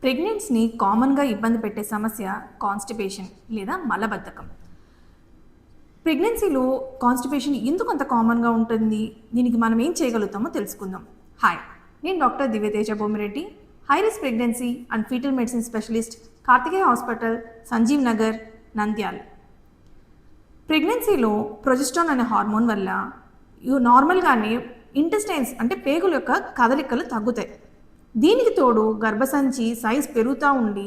ప్రెగ్నెన్సీని కామన్గా ఇబ్బంది పెట్టే సమస్య కాన్స్టిపేషన్ లేదా మలబద్ధకం. ప్రెగ్నెన్సీలో కాన్స్టిపేషన్ ఎందుకు అంత కామన్గా ఉంటుంది, దీనికి మనం ఏం చేయగలుగుతామో తెలుసుకుందాం. హాయ్, నేను doctor Divyateja Bommireddy, high risk pregnancy and foetal medicine specialist, Karthikeya hospital, Sanjeev Nagar, Nandyal. ప్రెగ్నెన్సీలో ప్రొజెస్ట్రాన్ అనే హార్మోన్ వల్ల నార్మల్గానే ఇంటెస్టైన్స్ అంటే పేగుల యొక్క కదలికలు తగ్గుతాయి. దీనికి తోడు గర్భసంచి సైజ్ పెరుగుతూ ఉండి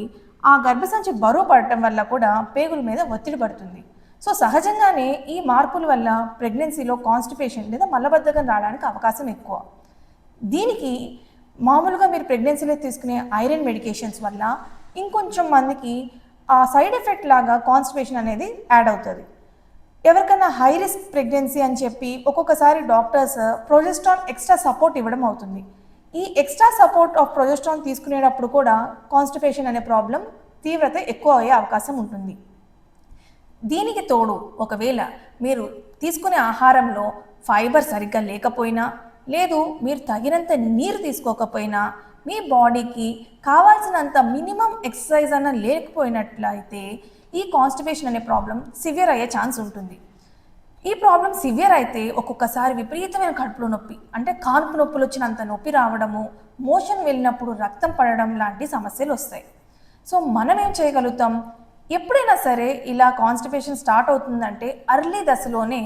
ఆ గర్భసంచి బరువు పడటం వల్ల కూడా పేగుల మీద ఒత్తిడి పడుతుంది. సో సహజంగానే ఈ మార్పుల వల్ల ప్రెగ్నెన్సీలో కాన్స్టిపేషన్ లేదా మలబద్ధకం రావడానికి అవకాశం ఎక్కువ. దీనికి మామూలుగా మీరు ప్రెగ్నెన్సీలో తీసుకునే ఐరన్ మెడికేషన్స్ వల్ల ఇంకొంచెం మందికి ఆ సైడ్ ఎఫెక్ట్ లాగా కాన్స్టిపేషన్ అనేది యాడ్ అవుతుంది. ఎవరికైనా హై రిస్క్ ప్రెగ్నెన్సీ అని చెప్పి ఒక్కొక్కసారి డాక్టర్స్ ప్రొజెస్ట్రాన్ ఎక్స్ట్రా సపోర్ట్ ఇవ్వడం అవుతుంది. ఈ ఎక్స్ట్రా సపోర్ట్ ఆఫ్ ప్రొజెస్ట్రాన్ తీసుకునేటప్పుడు కూడా కాన్స్టిపేషన్ అనే ప్రాబ్లం తీవ్రత ఎక్కువ అయ్యే అవకాశం ఉంటుంది. దీనికి తోడు ఒకవేళ మీరు తీసుకునే ఆహారంలో ఫైబర్ సరిగ్గా లేకపోయినా, లేదు మీరు తగినంత నీరు తీసుకోకపోయినా, మీ బాడీకి కావాల్సినంత మినిమం ఎక్సర్సైజ్ అన్న లేకపోయినట్లయితే ఈ కాన్స్టిపేషన్ అనే ప్రాబ్లం సివియర్ అయ్యే ఛాన్స్ ఉంటుంది. ఈ ప్రాబ్లం సివియర్ అయితే ఒక్కొక్కసారి విపరీతమైన కడుపులో నొప్పి, అంటే కాన్పు నొప్పులు వచ్చినంత నొప్పి రావడము, మోషన్ వెళ్ళినప్పుడు రక్తం పడడం లాంటి సమస్యలు వస్తాయి. సో మనం ఏం చేయగలుగుతాం, ఎప్పుడైనా సరే ఇలా కాన్స్టిపేషన్ స్టార్ట్ అవుతుందంటే అర్లీ దశలోనే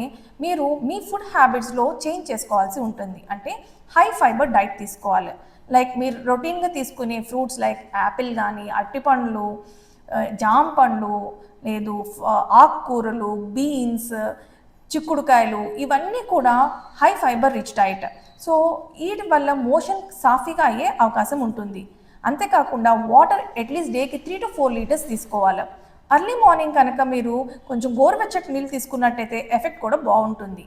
మీరు మీ ఫుడ్ హ్యాబిట్స్లో చేంజ్ చేసుకోవాల్సి ఉంటుంది. అంటే హై ఫైబర్ డైట్ తీసుకోవాలి. లైక్ మీరు రొటీన్గా తీసుకునే ఫ్రూట్స్ లైక్ యాపిల్ కానీ, అరటిపండ్లు, జామ పండు, లేదు ఆకుకూరలు, బీన్స్, చిక్కుడుకాయలు, ఇవన్నీ కూడా high fibre rich diet. So వీటి వల్ల మోషన్ సాఫీగా అయ్యే అవకాశం ఉంటుంది. అంతేకాకుండా వాటర్ అట్లీస్ట్ డేకి 3 to 4 లీటర్స్ తీసుకోవాలి. అర్లీ మార్నింగ్ కనుక మీరు కొంచెం గోరువెచ్చటి నీళ్ళు తీసుకున్నట్టయితే ఎఫెక్ట్ కూడా బాగుంటుంది.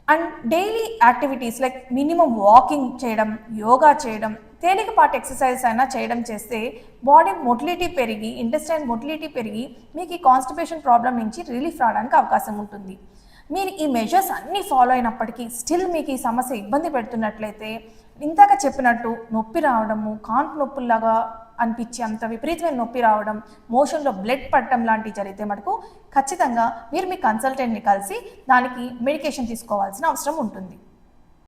And daily activities like minimum walking చేయడం, యోగా చేయడం, తేలికపాటి ఎక్సర్సైజ్ అయినా చేయడం చేస్తే బాడీ మొటిలిటీ పెరిగి, ఇంటెస్టైన్ మొటిలిటీ పెరిగి మీకు ఈ కాన్స్టిపేషన్ ప్రాబ్లం నుంచి రిలీఫ్ రావడానికి అవకాశం ఉంటుంది. మీరు ఈ మెజర్స్ అన్నీ ఫాలో అయినప్పటికీ స్టిల్ మీకు ఈ సమస్య ఇబ్బంది పెడుతున్నట్లయితే ఇందాక చెప్పినట్టు నొప్పి రావడము, కాన్పు నొప్పుల్లాగా అనిపించి అంత విపరీతమైన నొప్పి రావడం, మోషన్లో బ్లడ్ పట్టడం లాంటివి జరిగితే మటుకు ఖచ్చితంగా మీరు మీ కన్సల్టెంట్ని కలిసి దానికి మెడికేషన్ తీసుకోవాల్సిన అవసరం ఉంటుంది.